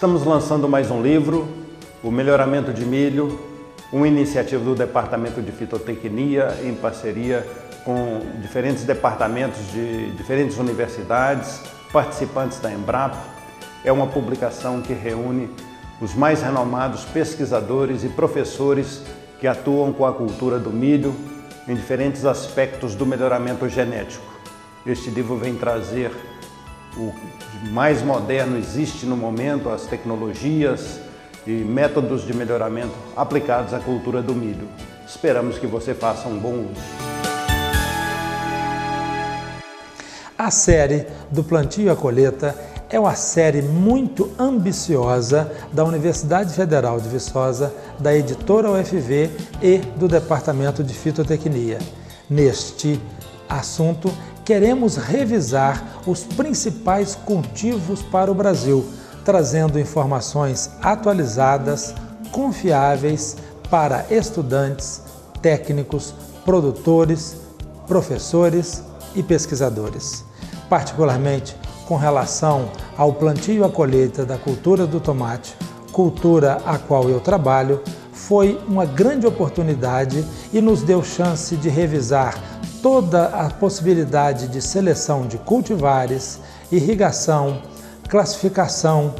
Estamos lançando mais um livro, O Melhoramento de Milho, uma iniciativa do Departamento de Fitotecnia em parceria com diferentes departamentos de diferentes universidades, participantes da Embrapa. É uma publicação que reúne os mais renomados pesquisadores e professores que atuam com a cultura do milho em diferentes aspectos do melhoramento genético. Este livro vem trazer o que mais moderno existe no momento, as tecnologias e métodos de melhoramento aplicados à cultura do milho. Esperamos que você faça um bom uso. A série do Plantio à Colheita é uma série muito ambiciosa da Universidade Federal de Viçosa, da editora UFV e do Departamento de Fitotecnia. Neste assunto, queremos revisar os principais cultivos para o Brasil, trazendo informações atualizadas, confiáveis para estudantes, técnicos, produtores, professores e pesquisadores. Particularmente com relação ao plantio à colheita da cultura do tomate, cultura a qual eu trabalho, foi uma grande oportunidade e nos deu chance de revisar toda a possibilidade de seleção de cultivares, irrigação, classificação,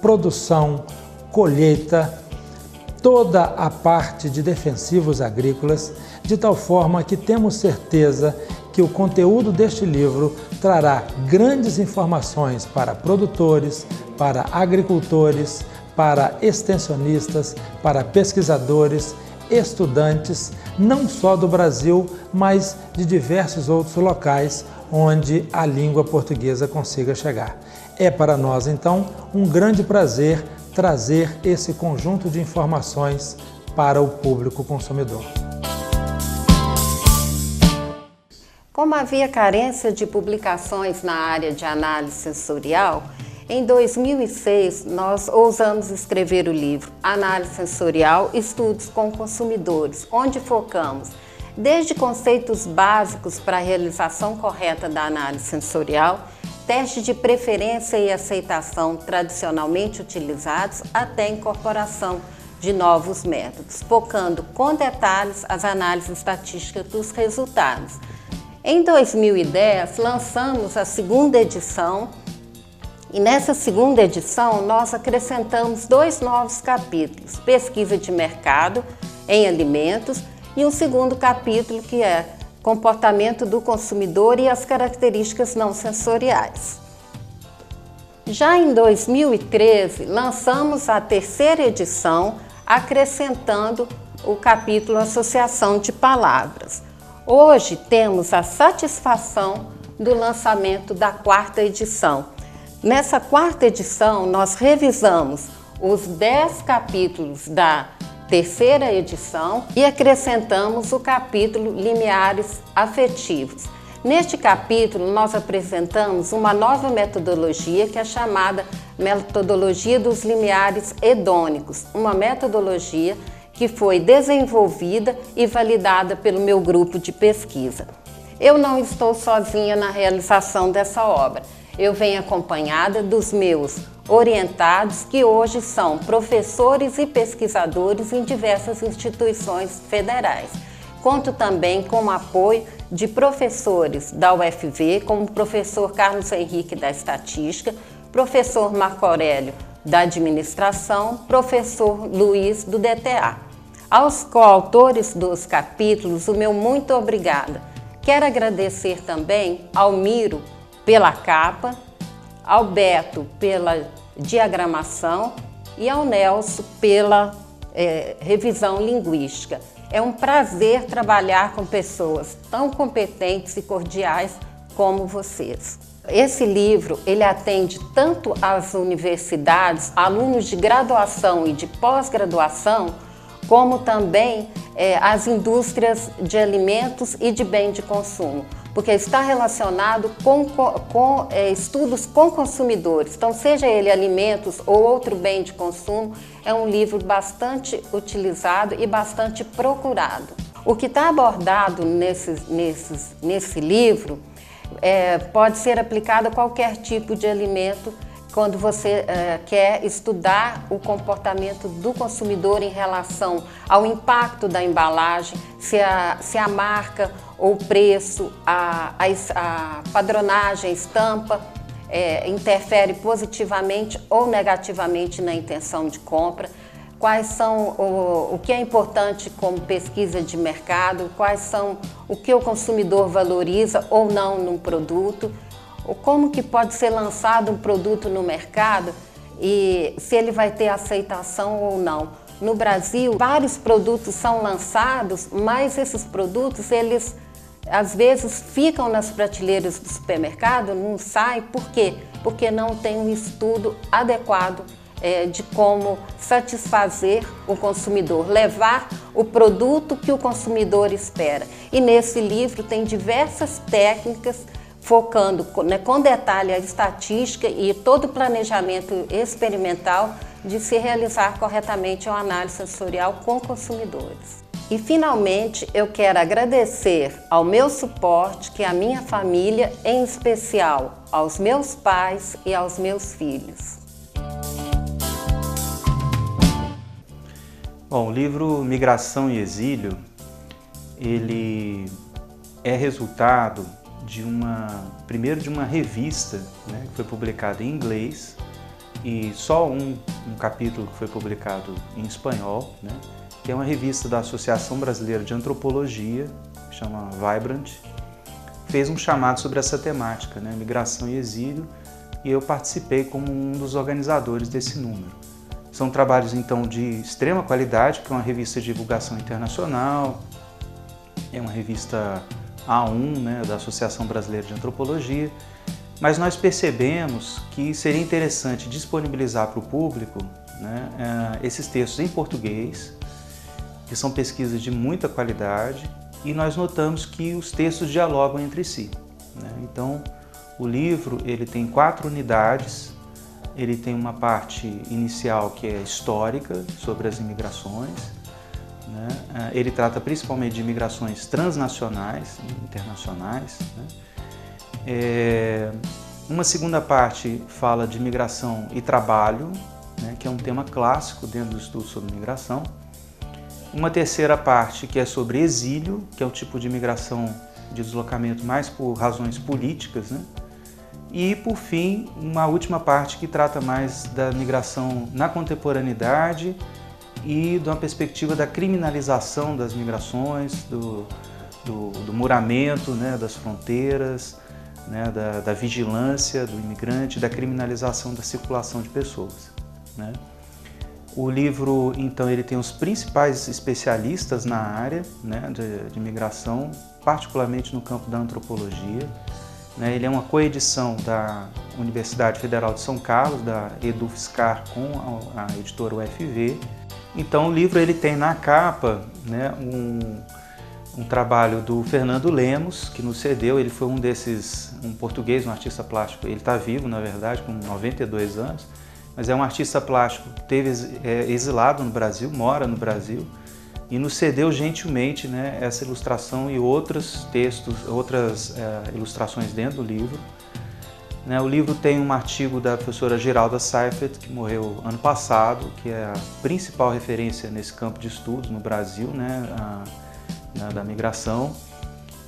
produção, colheita, toda a parte de defensivos agrícolas, de tal forma que temos certeza que o conteúdo deste livro trará grandes informações para produtores, para agricultores, para extensionistas, para pesquisadores, estudantes, não só do Brasil, mas de diversos outros locais onde a língua portuguesa consiga chegar. É para nós, então, um grande prazer trazer esse conjunto de informações para o público consumidor. Como havia carência de publicações na área de análise sensorial, em 2006 nós ousamos escrever o livro Análise Sensorial, Estudos com Consumidores, onde focamos desde conceitos básicos para a realização correta da análise sensorial, teste de preferência e aceitação tradicionalmente utilizados, até incorporação de novos métodos, focando com detalhes as análises estatísticas dos resultados. Em 2010, lançamos a segunda edição e nessa segunda edição nós acrescentamos 2 novos capítulos, pesquisa de mercado em alimentos e um segundo capítulo que é comportamento do consumidor e as características não sensoriais. Já em 2013, lançamos a terceira edição, acrescentando o capítulo Associação de Palavras. Hoje temos a satisfação do lançamento da 4ª edição. Nessa 4ª edição, nós revisamos os 10 capítulos da terceira edição e acrescentamos o capítulo Limiares Afetivos. Neste capítulo, nós apresentamos uma nova metodologia que é chamada Metodologia dos Limiares Hedônicos, uma metodologia que foi desenvolvida e validada pelo meu grupo de pesquisa. Eu não estou sozinha na realização dessa obra. Eu venho acompanhada dos meus orientados, que hoje são professores e pesquisadores em diversas instituições federais. Conto também com o apoio de professores da UFV, como o professor Carlos Henrique da Estatística, professor Marco Aurélio, da administração, professor Luiz, do DTA. Aos coautores dos capítulos, o meu muito obrigada. Quero agradecer também ao Miro pela capa, ao Beto pela diagramação e ao Nelson pela revisão linguística. É um prazer trabalhar com pessoas tão competentes e cordiais como vocês. Esse livro, ele atende tanto às universidades, alunos de graduação e de pós-graduação, como também às indústrias de alimentos e de bem de consumo, porque está relacionado com estudos com consumidores. Então, seja ele alimentos ou outro bem de consumo, é um livro bastante utilizado e bastante procurado. O que está abordado nesse livro pode ser aplicado a qualquer tipo de alimento quando você quer estudar o comportamento do consumidor em relação ao impacto da embalagem, se a marca ou o preço, a padronagem, a estampa interfere positivamente ou negativamente na intenção de compra, quais são o que é importante como pesquisa de mercado, quais são o que o consumidor valoriza ou não num produto, como que pode ser lançado um produto no mercado e se ele vai ter aceitação ou não. No Brasil, vários produtos são lançados, mas esses produtos, eles às vezes ficam nas prateleiras do supermercado, não saem. Por quê? Porque não tem um estudo adequado de como satisfazer o consumidor, levar o produto que o consumidor espera. E nesse livro tem diversas técnicas focando com detalhe a estatística e todo o planejamento experimental de se realizar corretamente uma análise sensorial com consumidores. E finalmente eu quero agradecer ao meu suporte, que é a minha família, em especial aos meus pais e aos meus filhos. Bom, o livro Migração e Exílio, ele é resultado primeiro de uma revista, né, que foi publicada em inglês, e só um capítulo que foi publicado em espanhol, né, que é uma revista da Associação Brasileira de Antropologia, que chama Vibrant, fez um chamado sobre essa temática, né, migração e exílio, e eu participei como um dos organizadores desse número. São trabalhos, então, de extrema qualidade, porque é uma revista de divulgação internacional, é uma revista A1, né, da Associação Brasileira de Antropologia, mas nós percebemos que seria interessante disponibilizar para o público, né, esses textos em português, que são pesquisas de muita qualidade, e nós notamos que os textos dialogam entre si, né? Então, o livro ele tem 4 unidades. Ele tem uma parte inicial que é histórica, sobre as imigrações, né? Ele trata principalmente de imigrações transnacionais e internacionais, né? Uma segunda parte fala de migração e trabalho, né? Que é um tema clássico dentro do estudo sobre migração. Uma terceira parte que é sobre exílio, que é o tipo de migração de deslocamento mais por razões políticas, né? E, por fim, uma última parte que trata mais da migração na contemporaneidade e de uma perspectiva da criminalização das migrações, do muramento, né, das fronteiras, né, da vigilância do imigrante, da criminalização da circulação de pessoas, né? O livro, então, ele tem os principais especialistas na área, né, de migração, particularmente no campo da antropologia. Ele é uma coedição da Universidade Federal de São Carlos, da EduFiscar, com a editora UFV. Então, o livro ele tem na capa, né, um trabalho do Fernando Lemos, que nos cedeu. Ele foi um português, um artista plástico. Ele está vivo, na verdade, com 92 anos, mas é um artista plástico que teve exilado no Brasil, mora no Brasil, e nos cedeu gentilmente, né, essa ilustração e outros textos, outras ilustrações dentro do livro. O livro tem um artigo da professora Geralda Seifert, que morreu ano passado, que é a principal referência nesse campo de estudos no Brasil, né, da migração,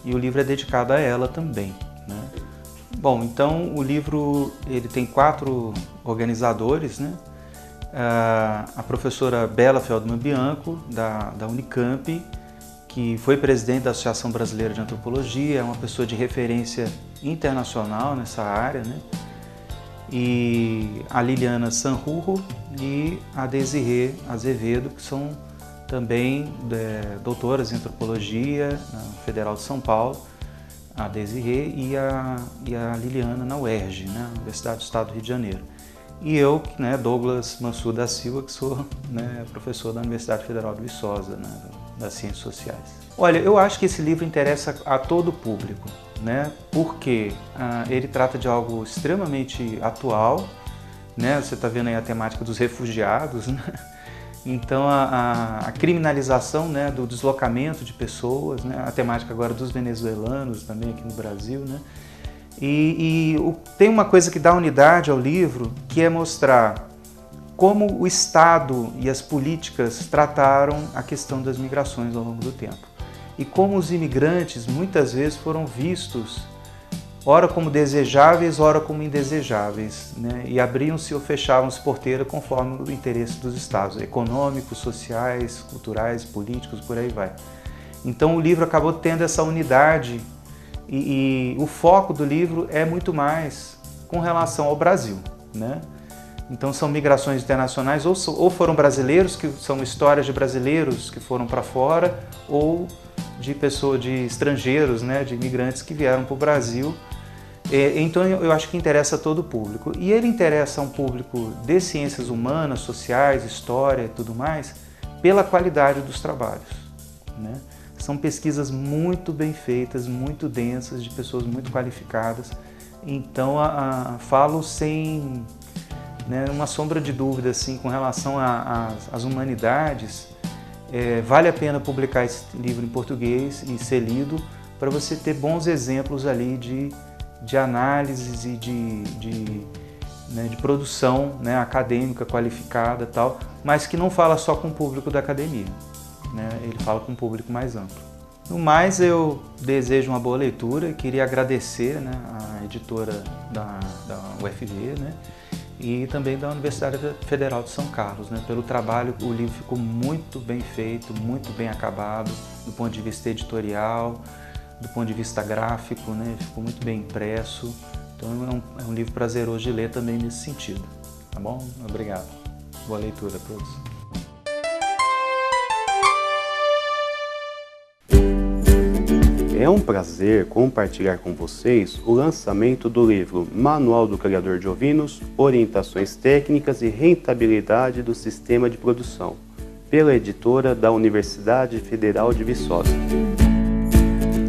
e o livro é dedicado a ela também, né. Bom, então o livro ele tem 4 organizadores, né? A professora Bela Feldman Bianco, da Unicamp, que foi presidente da Associação Brasileira de Antropologia, é uma pessoa de referência internacional nessa área, né? E a Liliana Sanjurjo e a Desirê Azevedo, que são também doutoras em Antropologia na Federal de São Paulo, a Desirê e a Liliana na UERJ, né? Universidade do Estado do Rio de Janeiro. E eu, né, Douglas Mansur da Silva, que sou, né, professor da Universidade Federal de Viçosa, né, das Ciências Sociais. Olha, eu acho que esse livro interessa a todo o público, né, porque ele trata de algo extremamente atual, né, você está vendo aí a temática dos refugiados, né, então a criminalização, né, do deslocamento de pessoas, né, a temática agora dos venezuelanos também aqui no Brasil, né. Tem uma coisa que dá unidade ao livro, que é mostrar como o Estado e as políticas trataram a questão das migrações ao longo do tempo. E como os imigrantes muitas vezes foram vistos, ora como desejáveis, ora como indesejáveis, né? E abriam-se ou fechavam-se porteiras conforme o interesse dos Estados, econômicos, sociais, culturais, políticos, por aí vai. Então o livro acabou tendo essa unidade. E o foco do livro é muito mais com relação ao Brasil, né? Então são migrações internacionais, ou foram brasileiros, que são histórias de brasileiros que foram para fora, ou de estrangeiros, né, de imigrantes que vieram para o Brasil. Então eu acho que interessa a todo o público. E ele interessa a um público de ciências humanas, sociais, história e tudo mais, pela qualidade dos trabalhos, né? São pesquisas muito bem feitas, muito densas, de pessoas muito qualificadas. Então, falo sem, né, uma sombra de dúvida assim, com relação às humanidades. Vale a pena publicar esse livro em português e ser lido para você ter bons exemplos ali de análises e de produção, né, acadêmica qualificada, tal, mas que não fala só com o público da academia. Né, ele fala com um público mais amplo. No mais, eu desejo uma boa leitura e queria agradecer, né, a editora da UFV, né, e também da Universidade Federal de São Carlos, né, pelo trabalho. O livro ficou muito bem feito, muito bem acabado, do ponto de vista editorial, do ponto de vista gráfico, né, ficou muito bem impresso. Então é um livro prazeroso de ler também nesse sentido. Tá bom? Obrigado. Boa leitura a todos. É um prazer compartilhar com vocês o lançamento do livro Manual do Criador de Ovinos, Orientações Técnicas e Rentabilidade do Sistema de Produção, pela editora da Universidade Federal de Viçosa.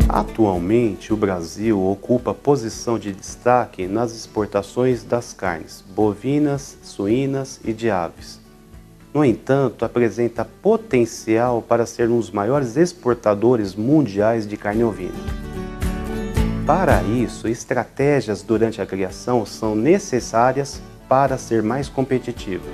Atualmente, o Brasil ocupa posição de destaque nas exportações das carnes bovinas, suínas e de aves. No entanto, apresenta potencial para ser um dos maiores exportadores mundiais de carne ovina. Para isso, estratégias durante a criação são necessárias para ser mais competitivo.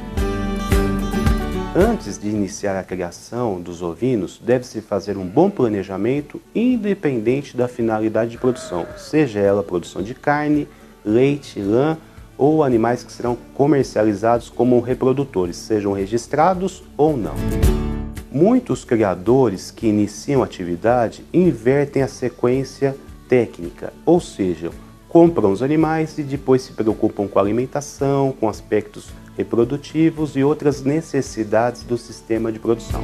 Antes de iniciar a criação dos ovinos, deve-se fazer um bom planejamento independente da finalidade de produção, seja ela produção de carne, leite, lã, ou animais que serão comercializados como reprodutores, sejam registrados ou não. Muitos criadores que iniciam a atividade invertem a sequência técnica, ou seja, compram os animais e depois se preocupam com a alimentação, com aspectos reprodutivos e outras necessidades do sistema de produção.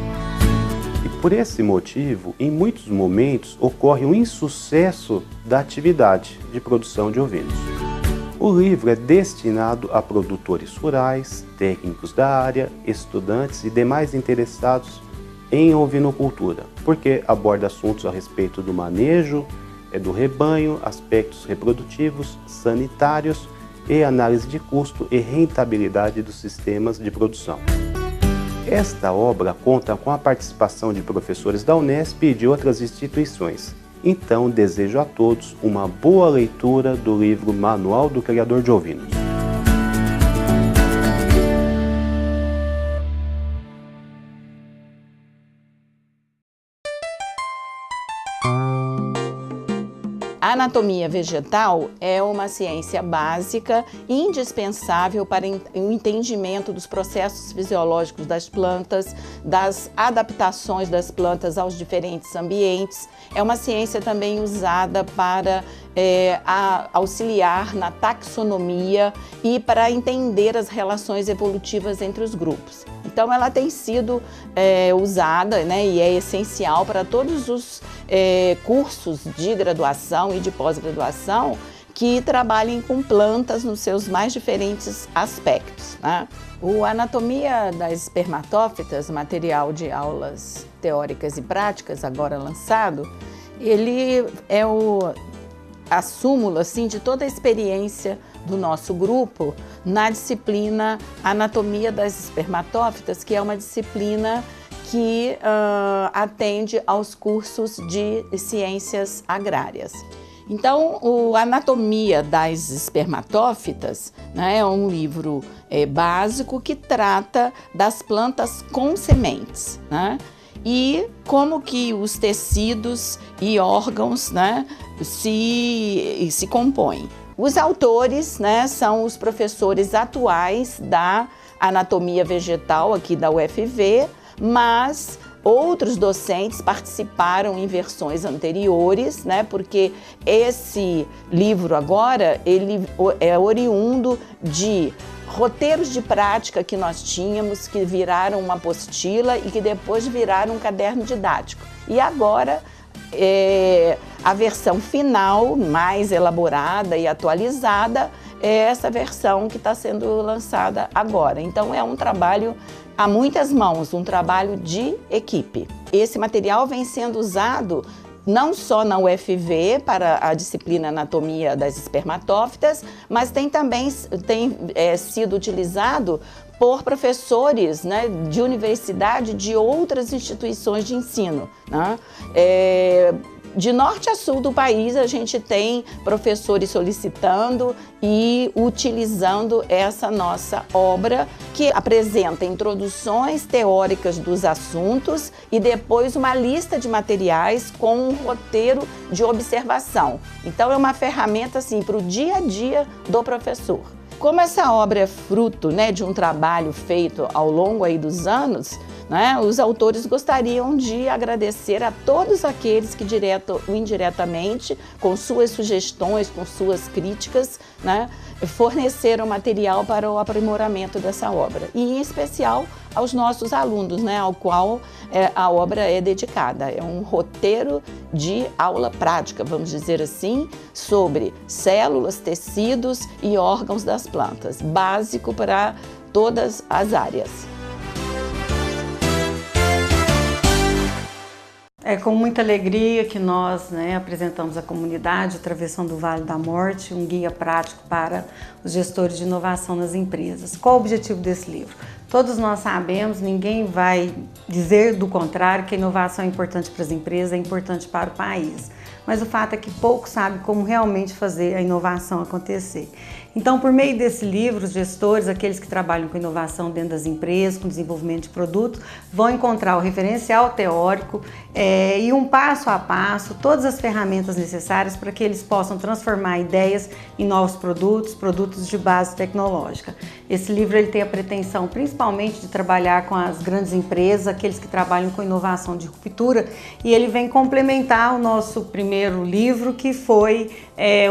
E por esse motivo, em muitos momentos, ocorre um insucesso da atividade de produção de ovinos. O livro é destinado a produtores rurais, técnicos da área, estudantes e demais interessados em ovinocultura, porque aborda assuntos a respeito do manejo do rebanho, aspectos reprodutivos, sanitários e análise de custo e rentabilidade dos sistemas de produção. Esta obra conta com a participação de professores da Unesp e de outras instituições. Então, desejo a todos uma boa leitura do livro Manual do Criador de Ovinos. A anatomia vegetal é uma ciência básica indispensável para o entendimento dos processos fisiológicos das plantas, das adaptações das plantas aos diferentes ambientes. É uma ciência também usada para auxiliar na taxonomia e para entender as relações evolutivas entre os grupos. Então, ela tem sido usada, né, e é essencial para todos os cursos de graduação e de pós-graduação que trabalhem com plantas nos seus mais diferentes aspectos, né? O Anatomia das Espermatófitas, material de aulas teóricas e práticas, agora lançado, ele é a súmula assim, de toda a experiência do nosso grupo na disciplina Anatomia das Espermatófitas, que é uma disciplina que atende aos cursos de ciências agrárias. Então, o Anatomia das Espermatófitas, né, é um livro básico que trata das plantas com sementes, né, e como que os tecidos e órgãos, né, se compõem. Os autores, né, são os professores atuais da anatomia vegetal aqui da UFV, mas outros docentes participaram em versões anteriores, né, porque esse livro agora ele é oriundo de roteiros de prática que nós tínhamos, que viraram uma apostila e que depois viraram um caderno didático. E agora a versão final, mais elaborada e atualizada, é essa versão que está sendo lançada agora. Então é um trabalho a muitas mãos, um trabalho de equipe. Esse material vem sendo usado não só na UFV para a disciplina Anatomia das Espermatófitas, mas tem também sido utilizado por professores, né, de universidade de outras instituições de ensino, né? De norte a sul do país, a gente tem professores solicitando e utilizando essa nossa obra, que apresenta introduções teóricas dos assuntos e depois uma lista de materiais com um roteiro de observação. Então, é uma ferramenta assim, para o dia a dia do professor. Como essa obra é fruto, né, de um trabalho feito ao longo aí dos anos, né, os autores gostariam de agradecer a todos aqueles que, direto ou indiretamente, com suas sugestões, com suas críticas, né, forneceram material para o aprimoramento dessa obra. E, em especial, aos nossos alunos, né, ao qual a obra é dedicada. É um roteiro de aula prática, vamos dizer assim, sobre células, tecidos e órgãos das plantas, básico para todas as áreas. É com muita alegria que nós, né, apresentamos à comunidade Travessão do Vale da Morte, um guia prático para os gestores de inovação nas empresas. Qual o objetivo desse livro? Todos nós sabemos, ninguém vai dizer do contrário, que a inovação é importante para as empresas, é importante para o país. Mas o fato é que poucos sabem como realmente fazer a inovação acontecer. Então, por meio desse livro, os gestores, aqueles que trabalham com inovação dentro das empresas, com desenvolvimento de produtos, vão encontrar o referencial teórico e um passo a passo, todas as ferramentas necessárias para que eles possam transformar ideias em novos produtos, produtos de base tecnológica. Esse livro ele tem a pretensão principalmente de trabalhar com as grandes empresas, aqueles que trabalham com inovação de ruptura, e ele vem complementar o nosso primeiro livro, que foi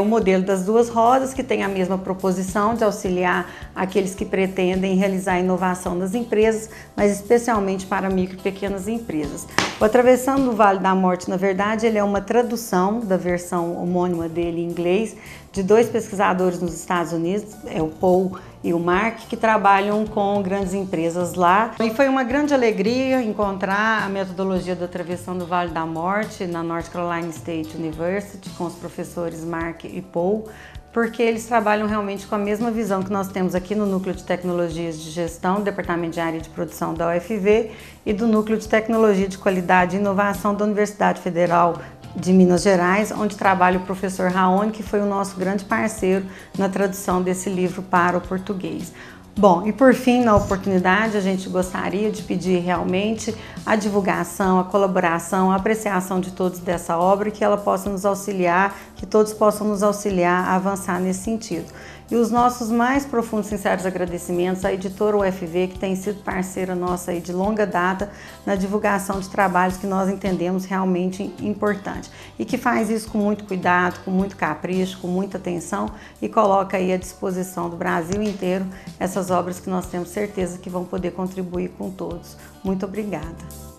o modelo das duas rodas, que tem a mesma proposição de auxiliar aqueles que pretendem realizar inovação nas empresas, mas especialmente para micro e pequenas empresas. O Atravessando o Vale da Morte, na verdade, ele é uma tradução da versão homônima dele em inglês, de dois pesquisadores nos Estados Unidos, o Paul e o Mark, que trabalham com grandes empresas lá. E foi uma grande alegria encontrar a metodologia da Travessão do Vale da Morte na North Carolina State University, com os professores Mark e Paul, porque eles trabalham realmente com a mesma visão que nós temos aqui no Núcleo de Tecnologias de Gestão, Departamento de Área de Produção da UFV, e do Núcleo de Tecnologia de Qualidade e Inovação da Universidade Federal de Minas Gerais, onde trabalha o professor Raoni, que foi o nosso grande parceiro na tradução desse livro para o português. Bom, e por fim, na oportunidade, a gente gostaria de pedir realmente a divulgação, a colaboração, a apreciação de todos dessa obra e que ela possa nos auxiliar, que todos possam nos auxiliar a avançar nesse sentido. E os nossos mais profundos e sinceros agradecimentos à editora UFV, que tem sido parceira nossa aí de longa data na divulgação de trabalhos que nós entendemos realmente importante e que faz isso com muito cuidado, com muito capricho, com muita atenção e coloca aí à disposição do Brasil inteiro essas obras que nós temos certeza que vão poder contribuir com todos. Muito obrigada.